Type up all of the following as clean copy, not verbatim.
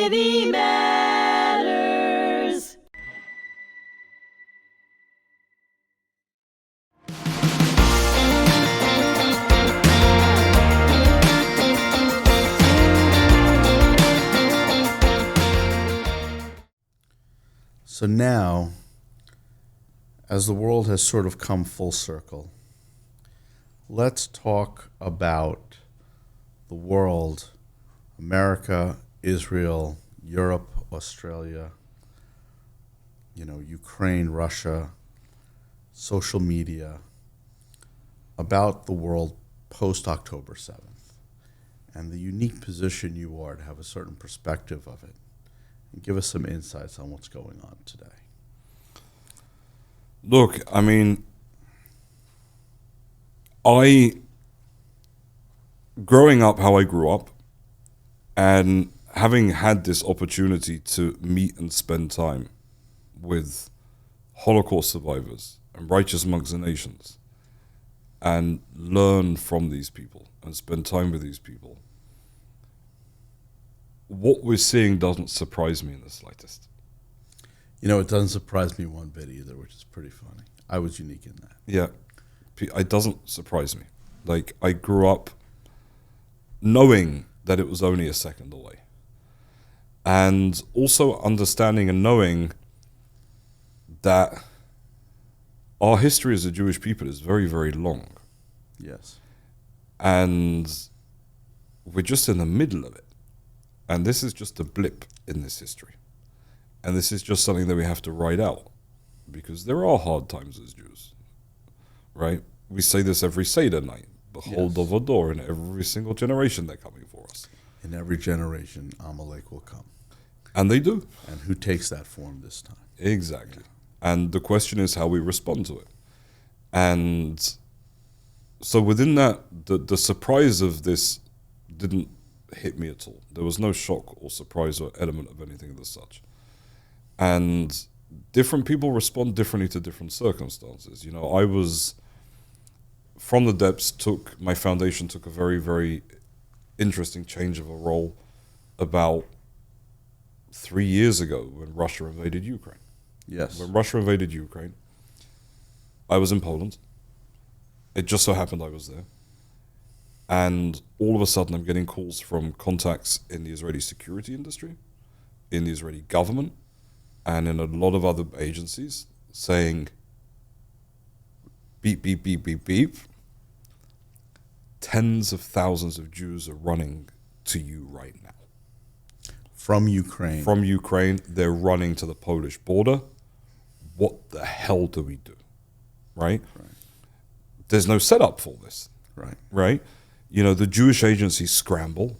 Humanity Matters. So now, as the world has sort of come full circle, let's talk about the world, America, Israel, Europe, Australia, Ukraine, Russia, social media, about the world post-October 7th, and the unique position you are to have a certain perspective of it. And give us some insights on what's going on today. Look, I mean, growing up how I grew up, and having had this opportunity to meet and spend time with Holocaust survivors and righteous amongst the nations, and learn from these people and spend time with these people, what we're seeing doesn't surprise me in the slightest. It doesn't surprise me one bit either, which is pretty funny. I was unique in that. Yeah, it doesn't surprise me. Like, I grew up knowing that it was only a second away. And also understanding and knowing that our history as a Jewish people is very, very long. Yes. And we're just in the middle of it. And this is just a blip in this history. And this is just something that we have to ride out. Because there are hard times as Jews. Right? We say this every Seder night. Behold, Yes. Dovador, in every single generation they're coming for us. In every generation, Amalek will come. And they do. And who takes that form this time? Exactly. And the question is how we respond to it. And so within that, the surprise of this didn't hit me at all. There was no shock or surprise or element of anything of the such. And different people respond differently to different circumstances. I was, from the depths, my foundation took a very, very interesting change of a role about 3 years ago when Russia invaded Ukraine. Yes. When Russia invaded Ukraine, I was in Poland. It just so happened I was there. And all of a sudden I'm getting calls from contacts in the Israeli security industry, in the Israeli government, and in a lot of other agencies saying, beep, beep, beep, beep, beep. Tens of thousands of Jews are running to you right now. From Ukraine. From Ukraine, they're running to the Polish border. What the hell do we do? Right? There's no setup for this. Right? The Jewish agencies scramble,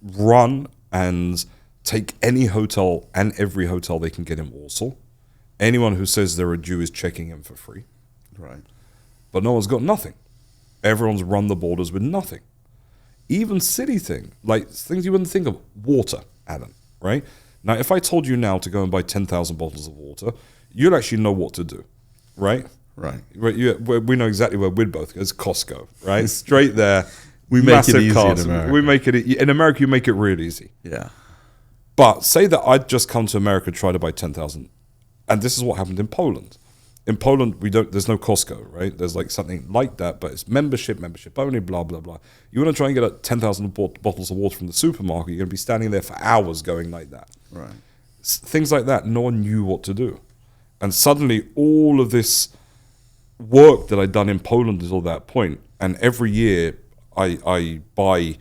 run and take any hotel and every hotel they can get in Warsaw. Anyone who says they're a Jew is checking in for free. Right. But no one's got nothing. Everyone's run the borders with nothing. Even silly things you wouldn't think of. Water, Adam, right? Now, if I told you now to go and buy 10,000 bottles of water, you'll actually know what to do, right? Right. We know exactly where we'd both go. It's Costco, right? Straight there. We make it massive easy carts. in America. We make it in America. You make it real easy. Yeah. But say that I'd just come to America, try to buy 10,000, and this is what happened in Poland. In Poland, there's no Costco, right? There's like something like that, but it's membership only, blah, blah, blah. You want to try and get 10,000 bottles of water from the supermarket, you're going to be standing there for hours going like that. Right. Things like that, no one knew what to do. And suddenly all of this work that I'd done in Poland until that point, and every year I buy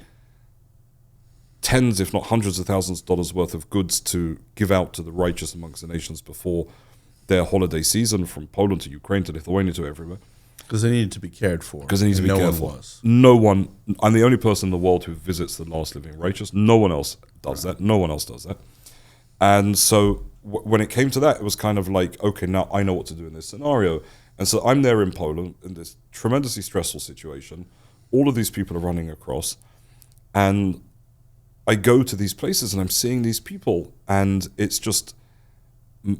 tens, if not hundreds of thousands of dollars worth of goods to give out to the righteous amongst the nations before their holiday season, from Poland to Ukraine to Lithuania to everywhere. Because they needed to be cared for. Because they need to be cared for. No one was. No one. I'm the only person in the world who visits the last living righteous. No one else does that. No one else does that. And so when it came to that, it was kind of like, okay, now I know what to do in this scenario. And so I'm there in Poland in this tremendously stressful situation. All of these people are running across. And I go to these places and I'm seeing these people. And it's just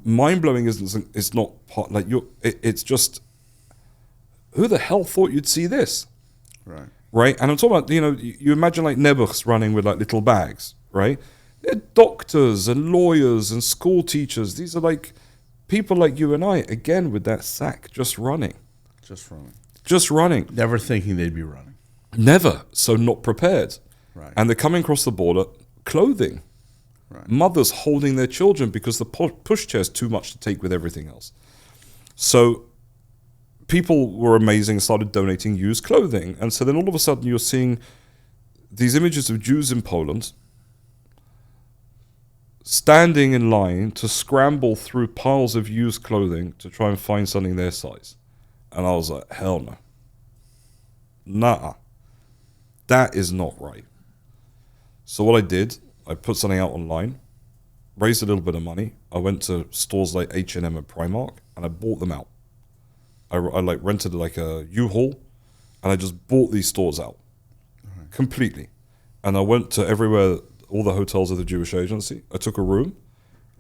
mind-blowing. It's not part, like it's just, who the hell thought you'd see this? Right. Right? And I'm talking about, you imagine like Nebuchs running with like little bags, right? They're doctors and lawyers and school teachers. These are like people like you and I, again, with that sack, just running. Just running. Just running. Never thinking they'd be running. Never. So not prepared. Right. And they're coming across the border, clothing. Right. Mothers holding their children because the pushchair is too much to take with everything else. So people were amazing, started donating used clothing. And so then all of a sudden you're seeing these images of Jews in Poland standing in line to scramble through piles of used clothing to try and find something their size. And I was like, hell no. Nah. That is not right. So what I did, I put something out online, raised a little bit of money. I went to stores like H&M and Primark, and I bought them out. I like rented like a U-Haul, and I just bought these stores out completely. And I went to everywhere, all the hotels of the Jewish agency. I took a room,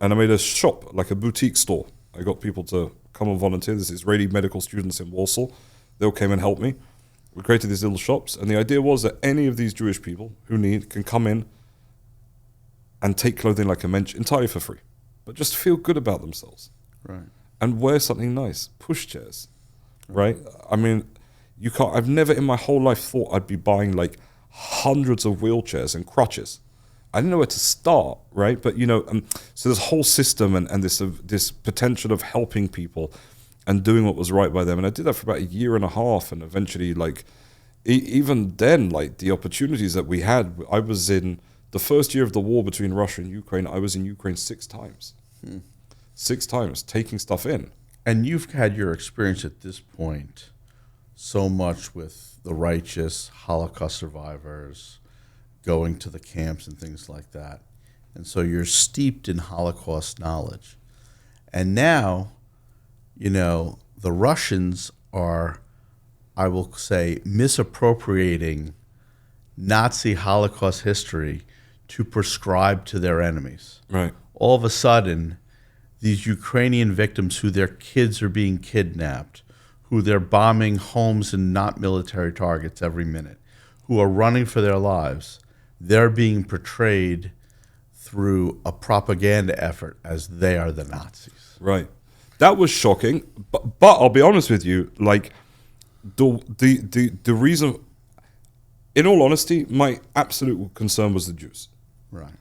and I made a shop, like a boutique store. I got people to come and volunteer. There's Israeli medical students in Warsaw. They all came and helped me. We created these little shops, and the idea was that any of these Jewish people who need can come in and take clothing like a mensch entirely for free, but just feel good about themselves. Right. And wear something nice, pushchairs, right? I mean, you can't. I've never in my whole life thought I'd be buying like hundreds of wheelchairs and crutches. I didn't know where to start, right? But you know, so this whole system and this potential of helping people and doing what was right by them, and I did that for about a year and a half, and eventually, like, even then, like the opportunities that we had, I was in the first year of the war between Russia and Ukraine. I was in Ukraine 6 times. 6 times, taking stuff in. And you've had your experience at this point so much with the righteous Holocaust survivors going to the camps and things like that. And so you're steeped in Holocaust knowledge. And now, you know, the Russians are, I will say, misappropriating Nazi Holocaust history to prescribe to their enemies. Right. All of a sudden, these Ukrainian victims who their kids are being kidnapped, who they're bombing homes and not military targets every minute, who are running for their lives, they're being portrayed through a propaganda effort as they are the Nazis. Right. That was shocking. But I'll be honest with you, like the reason, in all honesty, my absolute concern was the Jews. Right.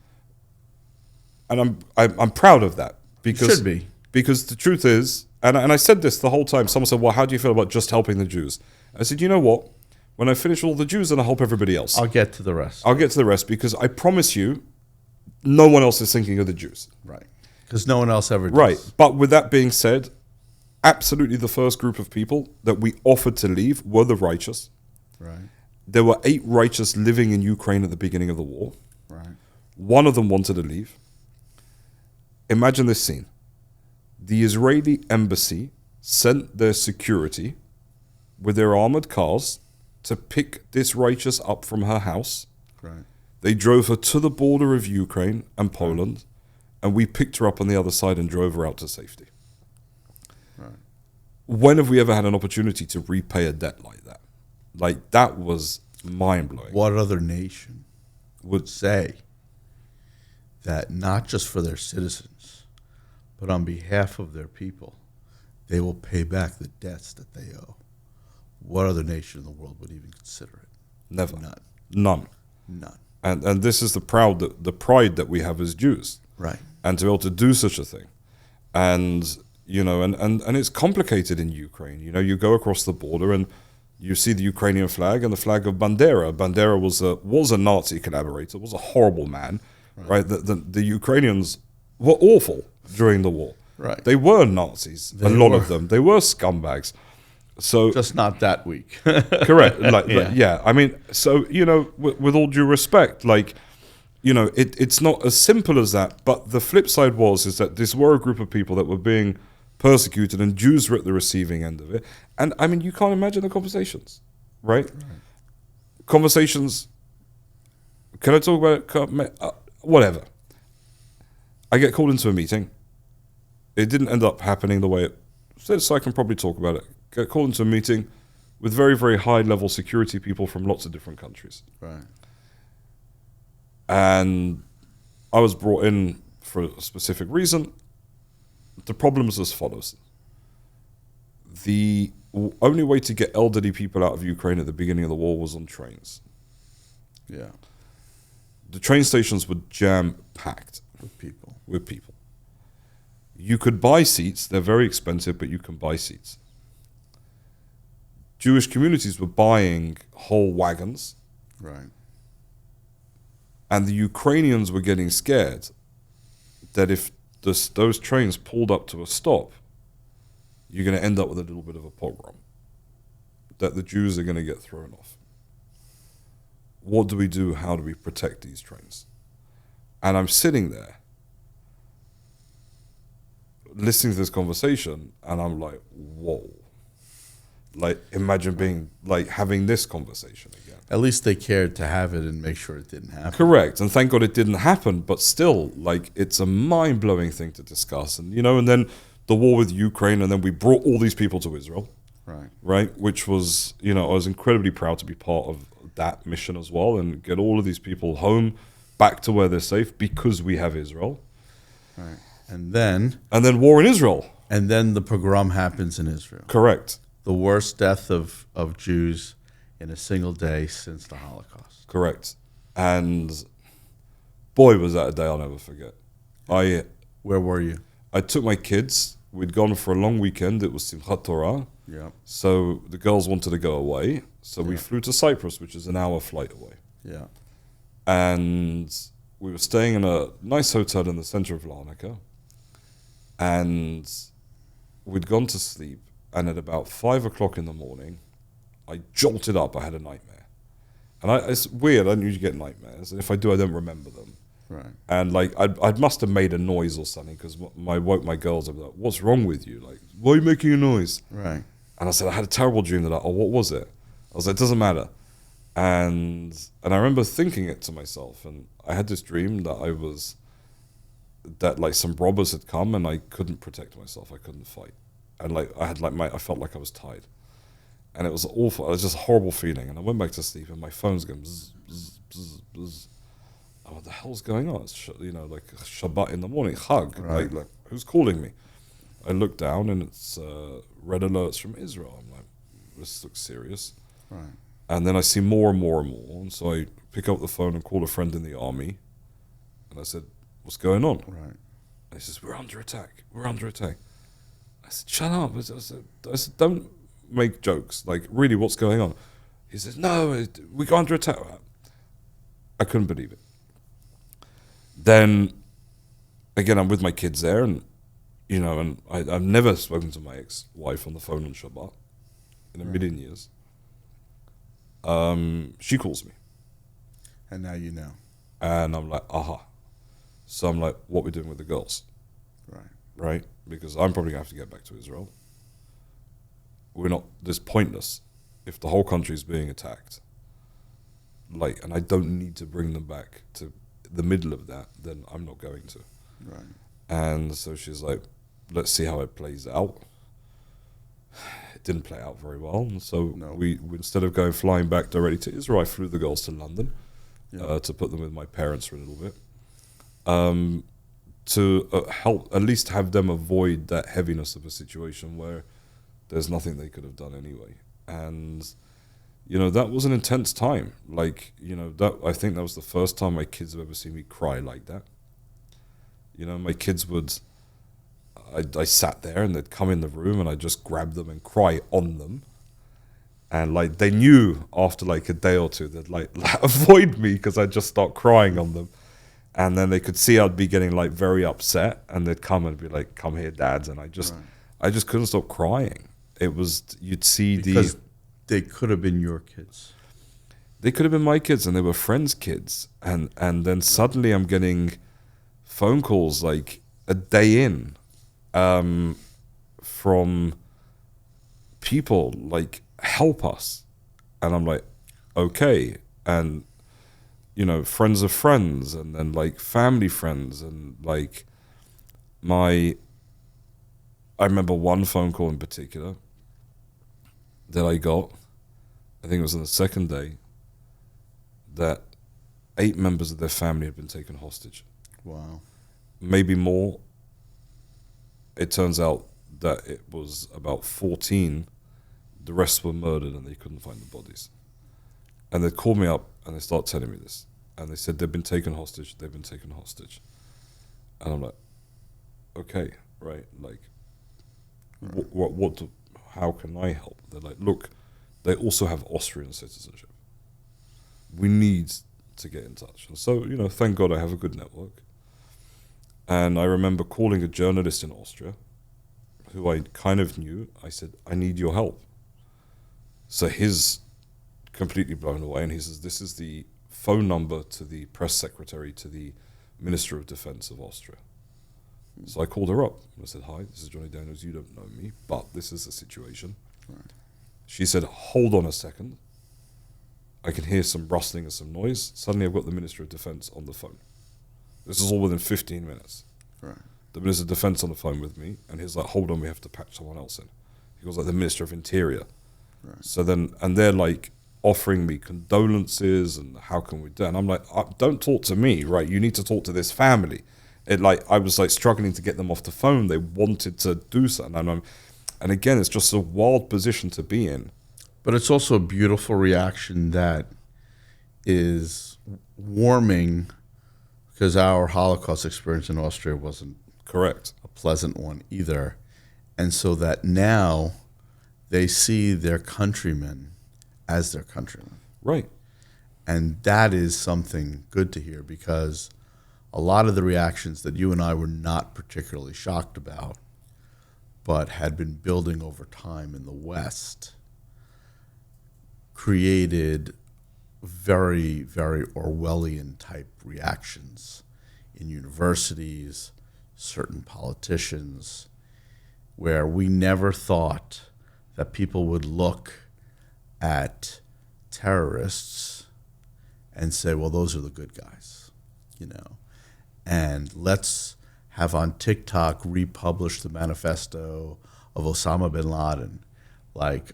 And I'm proud of that. Because, should be. Because the truth is, and I said this the whole time, someone said, well, how do you feel about just helping the Jews? I said, you know what? When I finish all the Jews, then I'll help everybody else. I'll get to the rest. I'll get to the rest because I promise you, no one else is thinking of the Jews. Right. Because no one else ever does. Right. But with that being said, absolutely the first group of people that we offered to leave were the righteous. Right. There were 8 righteous living in Ukraine at the beginning of the war. Right. One of them wanted to leave. Imagine this scene. The Israeli embassy sent their security with their armored cars to pick this righteous up from her house. Right. They drove her to the border of Ukraine and Poland, and we picked her up on the other side and drove her out to safety. Right. When have we ever had an opportunity to repay a debt like that? Like, that was mind-blowing. What other nation would say that not just for their citizens, but on behalf of their people, they will pay back the debts that they owe? What other nation in the world would even consider it? Never. None. None. And this is the pride that we have as Jews. Right. And to be able to do such a thing. And, you know, and it's complicated in Ukraine. You know, you go across the border and you see the Ukrainian flag and the flag of Bandera. Bandera was a Nazi collaborator, was a horrible man. Right. The Ukrainians were awful during the war. Right. They were Nazis, a lot of them. They were scumbags. So just not that weak. Correct. Yeah. I mean, so, you know, with all due respect, like, you know, it's not as simple as that. But the flip side is that this were a group of people that were being persecuted, and Jews were at the receiving end of it. And I mean, you can't imagine the conversations, right? Conversations. Can I talk about it? Whatever. I get called into a meeting. It didn't end up happening the way it said, so I can probably talk about it. Get called into a meeting with very, very high-level security people from lots of different countries. Right. And I was brought in for a specific reason. The problem is as follows. The only way to get elderly people out of Ukraine at the beginning of the war was on trains. Yeah. The train stations were jam-packed With people. with people. You could buy seats. They're very expensive, but you can buy seats. Jewish communities were buying whole wagons, Right. and the Ukrainians were getting scared that if those trains pulled up to a stop, you're going to end up with a little bit of a pogrom, that the Jews are going to get thrown off. What do we do? How do we protect these trains? And I'm sitting there listening to this conversation, and I'm like, whoa. Like, imagine being, like, having this conversation again. At least they cared to have it and make sure it didn't happen. Correct. And thank God it didn't happen, but still, like, it's a mind-blowing thing to discuss. And, you know, and then the war with Ukraine, and then we brought all these people to Israel, right? Which was, you know, I was incredibly proud to be part of that mission as well, and get all of these people home, back to where they're safe, because we have Israel. Right. And then war in Israel. And then the pogrom happens in Israel. Correct. The worst death of Jews in a single day since the Holocaust. Correct. And boy, was that a day I'll never forget. Where were you? I took my kids. We'd gone for a long weekend. It was Simchat Torah. Yeah. So the girls wanted to go away. So we flew to Cyprus, which is an hour flight away. Yeah. And we were staying in a nice hotel in the center of Larnaca. And we'd gone to sleep. And at about 5 o'clock in the morning, I jolted up. I had a nightmare. And it's weird. I don't usually get nightmares. And if I do, I don't remember them. Right. And like, I must have made a noise or something, because I woke my girls up. Like, what's wrong with you? Like, why are you making a noise? Right. And I said, I had a terrible dream. They're like, oh, what was it? I was like, it doesn't matter. And I remember thinking it to myself. And I had this dream that like some robbers had come, and I couldn't protect myself. I couldn't fight. And like, I felt like I was tied. And it was awful. It was just a horrible feeling. And I went back to sleep, and my phone's going bzz, bzz, bzz, bzz. Oh, what the hell's going on? It's like Shabbat in the morning, Chag. Right. Like, who's calling me? I look down, and it's red alerts from Israel. I'm like, this looks serious. Right. And then I see more and more and more. And so I pick up the phone and call a friend in the army. And I said, what's going on? Right. And he says, we're under attack. We're under attack. I said, shut up. I said, don't make jokes. Like, really, what's going on? He says, no, we got under attack. I couldn't believe it. Then, again, I'm with my kids there, and, you know, and I've never spoken to my ex-wife on the phone on Shabbat in a million years. She calls me. And now you know. And I'm like, aha. So I'm like, what are we doing with the girls? Right? Because I'm probably going to have to get back to Israel. This pointless. If the whole country is being attacked, like, and I don't need to bring them back to the middle of that, then I'm not going to. Right. And so she's like, let's see how it plays out. It didn't play out very well. And so we instead of flying back directly to Israel, I flew the girls to London to put them with my parents for a little bit. To help at least have them avoid that heaviness of a situation where there's nothing they could have done anyway. And, you know, that was an intense time. Like, you know, I think that was the first time my kids have ever seen me cry like that. You know, my kids I sat there, and they'd come in the room, and I'd just grab them and cry on them. And like, they knew after like a day or two, they'd like avoid me because I'd just start crying on them. And then they could see I'd be getting like very upset, and they'd come and be like, come here, dads. And I just couldn't stop crying. It was, you'd see because they could have been your kids. They could have been my kids, and they were friends' kids. And then suddenly I'm getting phone calls like a day in from people like, help us. And I'm like, okay. And, you know, friends of friends, and then like family friends, and like I remember one phone call in particular that I got, I think it was on the second day, that 8 members of their family had been taken hostage. Wow. maybe more. It turns out that it was about 14. The rest were murdered and they couldn't find the bodies. And they called me up and they start telling me this. And they said they've been taken hostage, they've been taken hostage. And I'm like, okay, right, like, how can I help? They're like, look, they also have Austrian citizenship. We need to get in touch. And so, thank God I have a good network. And I remember calling a journalist in Austria who I kind of knew. I said, I need your help. So he's completely blown away, and he says, this is the phone number to the press secretary to the Minister of Defense of Austria. So I called her up and I said, hi, this is Jonny Daniels. You don't know me, but this is the situation. Right. She said, hold on a second. I can hear some rustling and some noise. Suddenly I've got the Minister of Defense on the phone. This is all within 15 minutes. Right. The Minister of Defense on the phone with me, and he's like, hold on, we have to patch someone else in. He goes like, the Minister of Interior. Right. So then, and they're like offering me condolences and how can we do it? And I'm like, don't talk to me, right? You need to talk to this family. I was like struggling to get them off the phone. They wanted to do something. And again, it's just a wild position to be in. But it's also a beautiful reaction that is warming, because our Holocaust experience in Austria wasn't Correct. a pleasant one either. And so that now they see their countrymen as their countrymen. Right. And that is something good to hear, because a lot of the reactions that you and I were not particularly shocked about, but had been building over time in the West, created very, very Orwellian type reactions in universities, certain politicians, where we never thought that people would look at terrorists and say, well, those are the good guys, and let's have on TikTok republish the manifesto of Osama bin Laden, like,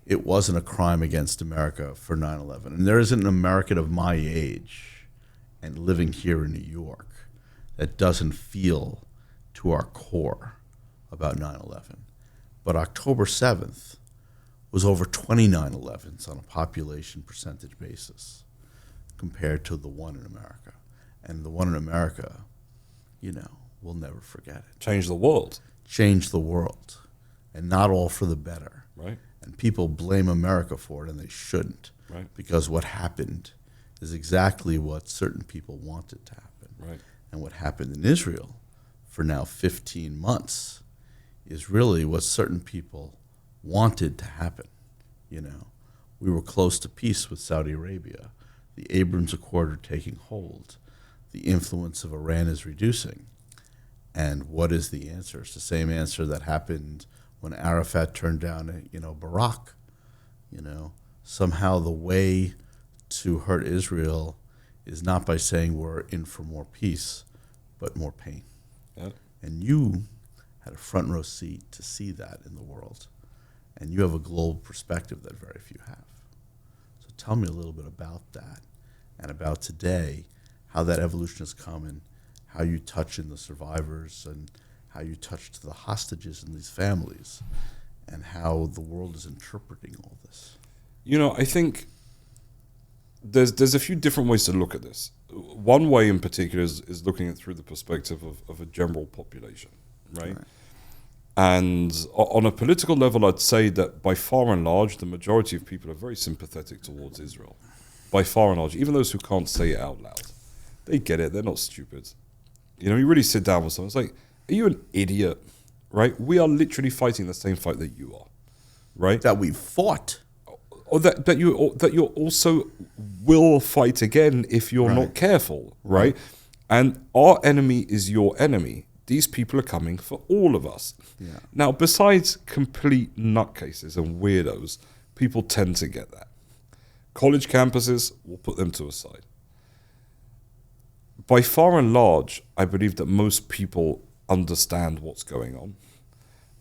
it wasn't a crime against America for 9/11. And there isn't an American of my age and living here in New York that doesn't feel to our core about 9/11. But October 7th was over 20 9/11s on a population percentage basis compared to the one in America. And the one in America, we'll never forget it. Change the world. Change the world, and not all for the better. Right. And people blame America for it, and they shouldn't. Right. Because what happened is exactly what certain people wanted to happen. Right. And what happened in Israel for now 15 months is really what certain people wanted to happen. We were close to peace with Saudi Arabia. The Abrams Accord are taking hold. The influence of Iran is reducing. And what is the answer? It's the same answer that happened when Arafat turned down, Barak. Somehow the way to hurt Israel is not by saying we're in for more peace, but more pain. Yeah. And you had a front row seat to see that in the world. And you have a global perspective that very few have. So tell me a little bit about that, and about today, how that evolution has come, and how you touch in the survivors, and how you touch to the hostages in these families, and how the world is interpreting all this. I think there's a few different ways to look at this. One way in particular is looking at it through the perspective of a general population, right? And on a political level, I'd say that by far and large, the majority of people are very sympathetic towards Israel. By far and large, even those who can't say it out loud. They get it, they're not stupid. You really sit down with someone, it's like, are you an idiot? Right? We are literally fighting the same fight that you are. Right? That we fought. Or that you also will fight again if you're not careful, right? And our enemy is your enemy. These people are coming for all of us. Yeah. Now, besides complete nutcases and weirdos, people tend to get that. College campuses, we'll put them to a side. By far and large, I believe that most people understand what's going on.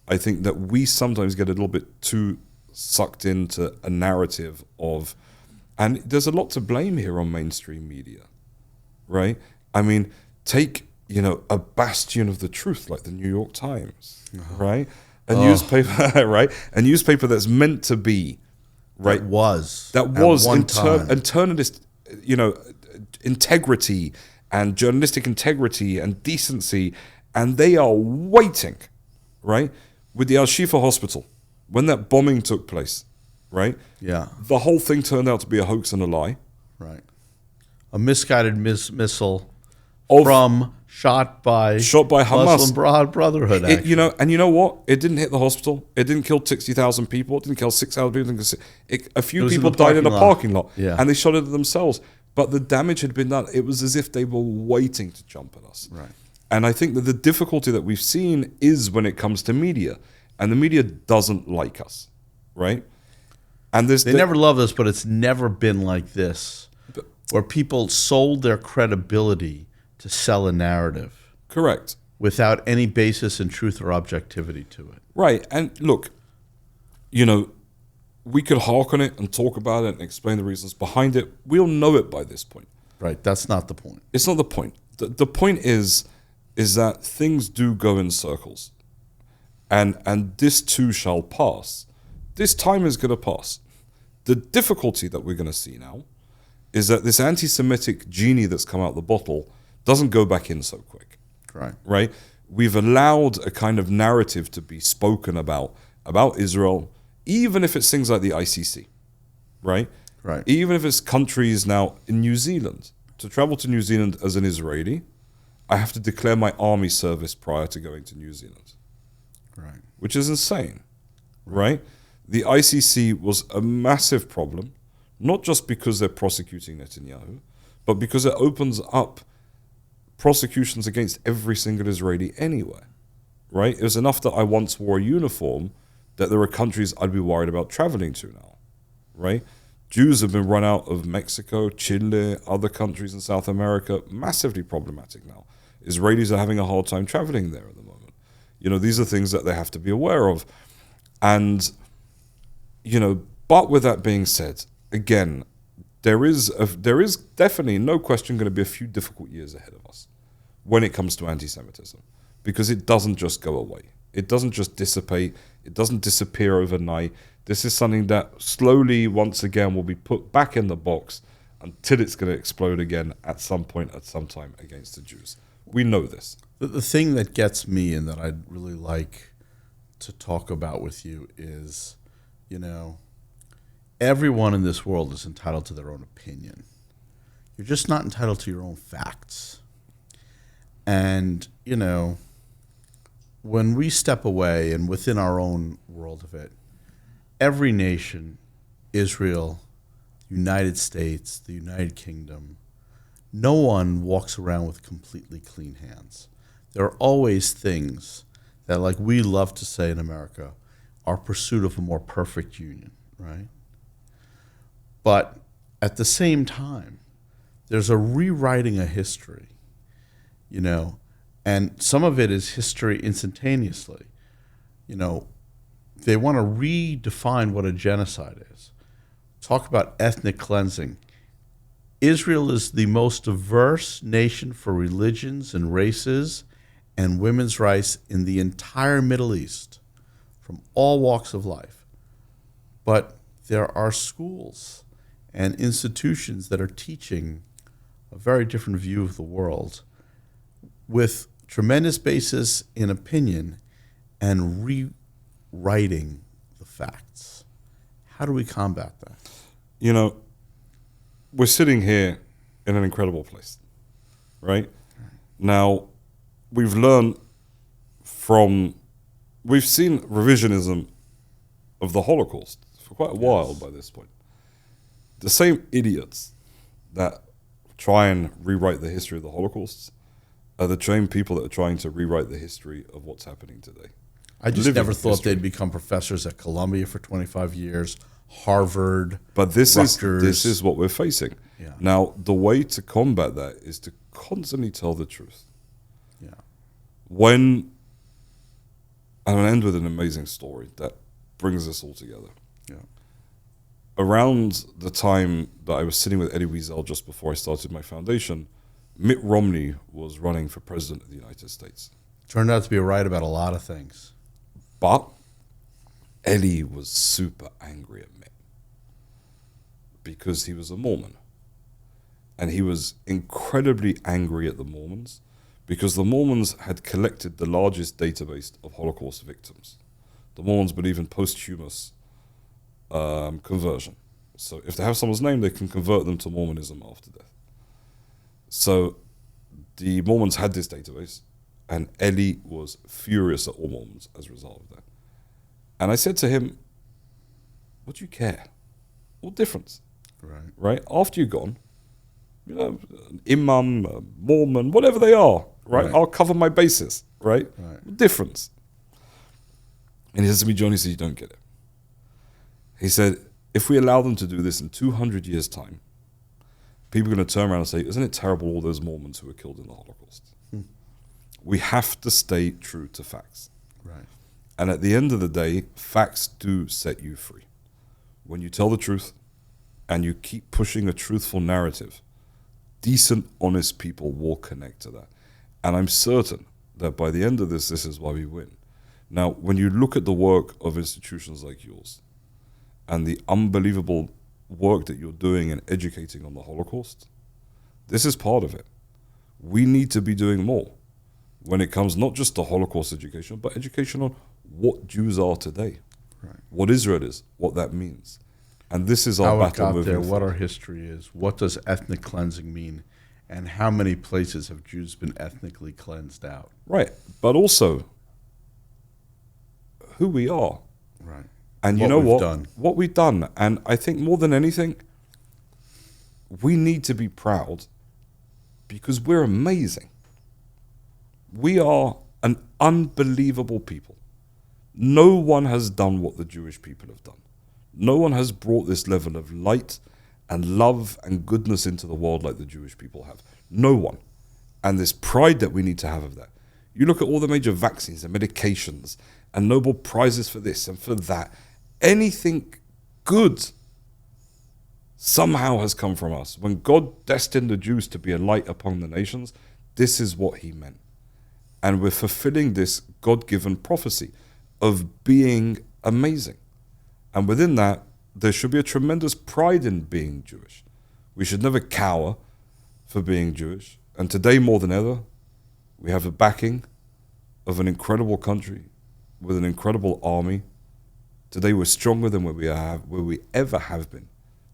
I think that we sometimes get a little bit too sucked into a narrative of, and there's a lot to blame here on mainstream media, right? I mean, take, a bastion of the truth like the New York Times, right? A newspaper, right? A newspaper that's meant to be, right? That was internalist, integrity and journalistic integrity and decency, and they are waiting, right? With the Al-Shifa hospital, when that bombing took place, right? Yeah. The whole thing turned out to be a hoax and a lie. Right. A misguided missile shot by Hamas. Muslim Brotherhood. And you know what? It didn't hit the hospital. It didn't kill 60,000 people. It didn't kill 6,000 people. A few people died in a parking lot, and they shot it themselves. But the damage had been done. It was as if they were waiting to jump at us. Right. And I think that the difficulty that we've seen is when it comes to media, and the media doesn't like us, right? And they never love us, but it's never been like this, where people sold their credibility to sell a narrative. Correct. Without any basis in truth or objectivity to it. Right. And look, we could hark on it and talk about it and explain the reasons behind it. We'll know it by this point. Right. That's not the point. It's not the point. The point is that things do go in circles. And this too shall pass. This time is going to pass. The difficulty that we're going to see now is that this anti-Semitic genie that's come out the bottle doesn't go back in so quick. Right. Right? We've allowed a kind of narrative to be spoken about Israel, even if it's things like the ICC. Right? Right. Even if it's countries now in New Zealand. To travel to New Zealand as an Israeli, I have to declare my army service prior to going to New Zealand. Right. Which is insane. Right? The ICC was a massive problem, not just because they're prosecuting Netanyahu, but because it opens up prosecutions against every single Israeli anywhere, right? It was enough that I once wore a uniform that there are countries I'd be worried about traveling to now, right? Jews have been run out of Mexico, Chile, other countries in South America, massively problematic now. Israelis are having a hard time traveling there at the moment. These are things that they have to be aware of. And, but with that being said, again, there is definitely, no question, going to be a few difficult years ahead of us when it comes to anti-Semitism, because it doesn't just go away. It doesn't just dissipate. It doesn't disappear overnight. This is something that slowly, once again, will be put back in the box until it's going to explode again at some point, at some time, against the Jews. We know this. The thing that gets me and that I'd really like to talk about with you is, everyone in this world is entitled to their own opinion. You're just not entitled to your own facts. And, when we step away and within our own world of it, every nation, Israel, United States, the United Kingdom, no one walks around with completely clean hands. There are always things that, like we love to say in America, are pursuit of a more perfect union, right? But at the same time, there's a rewriting of history, and some of it is history instantaneously. They want to redefine what a genocide is. Talk about ethnic cleansing. Israel is the most diverse nation for religions and races and women's rights in the entire Middle East, from all walks of life. But there are schools and institutions that are teaching a very different view of the world with tremendous basis in opinion and rewriting the facts. How do we combat that? We're sitting here in an incredible place, right? Now, we've seen revisionism of the Holocaust for quite a while by this point. The same idiots that try and rewrite the history of the Holocaust are the same people that are trying to rewrite the history of what's happening today. I just never thought they'd become professors at Columbia for 25 years, Harvard, but this Rutgers. is what we're facing. Yeah. Now, the way to combat that is to constantly tell the truth. Yeah. I'm going to end with an amazing story that brings us all together. Yeah. Around the time that I was sitting with Eddie Wiesel just before I started my foundation, Mitt Romney was running for president of the United States. Turned out to be right about a lot of things. But Ellie was super angry at Mitt because he was a Mormon. And he was incredibly angry at the Mormons because the Mormons had collected the largest database of Holocaust victims. The Mormons believe in posthumous conversion. So if they have someone's name, they can convert them to Mormonism after death. So the Mormons had this database, and Ellie was furious at all Mormons as a result of that. And I said to him, what do you care? What difference? Right? After you're gone, you know, imam, Mormon, whatever they are, right? I'll cover my bases, right? What difference? And he says to me, Jonny, he said, you don't get it. He said, if we allow them to do this in 200 years' time, people are going to turn around and say, isn't it terrible all those Mormons who were killed in the Holocaust? We have to stay true to facts. Right. And at the end of the day, facts do set you free. When you tell the truth and you keep pushing a truthful narrative, decent, honest people will connect to that. And I'm certain that by the end of this is why we win. Now, when you look at the work of institutions like yours and the unbelievable work that you're doing in educating on the Holocaust, this is part of it. We need to be doing more when it comes not just to Holocaust education, but education on what Jews are today, what Israel is, what that means. And this is our battle moving there, forward. what our history is, what does ethnic cleansing mean, and how many places have Jews been ethnically cleansed out? Right, but also who we are. Right. And you know what? What we've done. And I think more than anything, we need to be proud because we're amazing. We are an unbelievable people. No one has done what the Jewish people have done. No one has brought this level of light and love and goodness into the world like the Jewish people have. No one. And this pride that we need to have of that. You look at all the major vaccines and medications and Nobel Prizes for this and for that. Anything good somehow has come from us. When God destined the Jews to be a light upon the nations, this is what he meant. And we're fulfilling this God-given prophecy of being amazing. And within that, there should be a tremendous pride in being Jewish. We should never cower for being Jewish. And today, more than ever, we have the backing of an incredible country with an incredible army. Today, we're stronger than where we ever have been.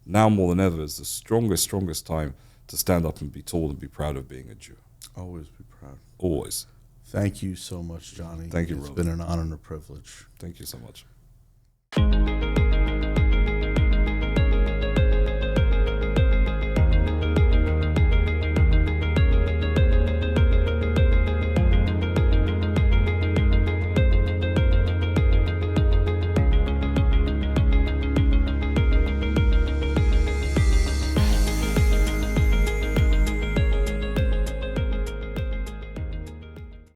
Now, more than ever, is the strongest time to stand up and be tall and be proud of being a Jew. Always be proud. Always. Thank you so much, Jonny. Thank you, It's Rob. been an honor and a privilege. Thank you so much.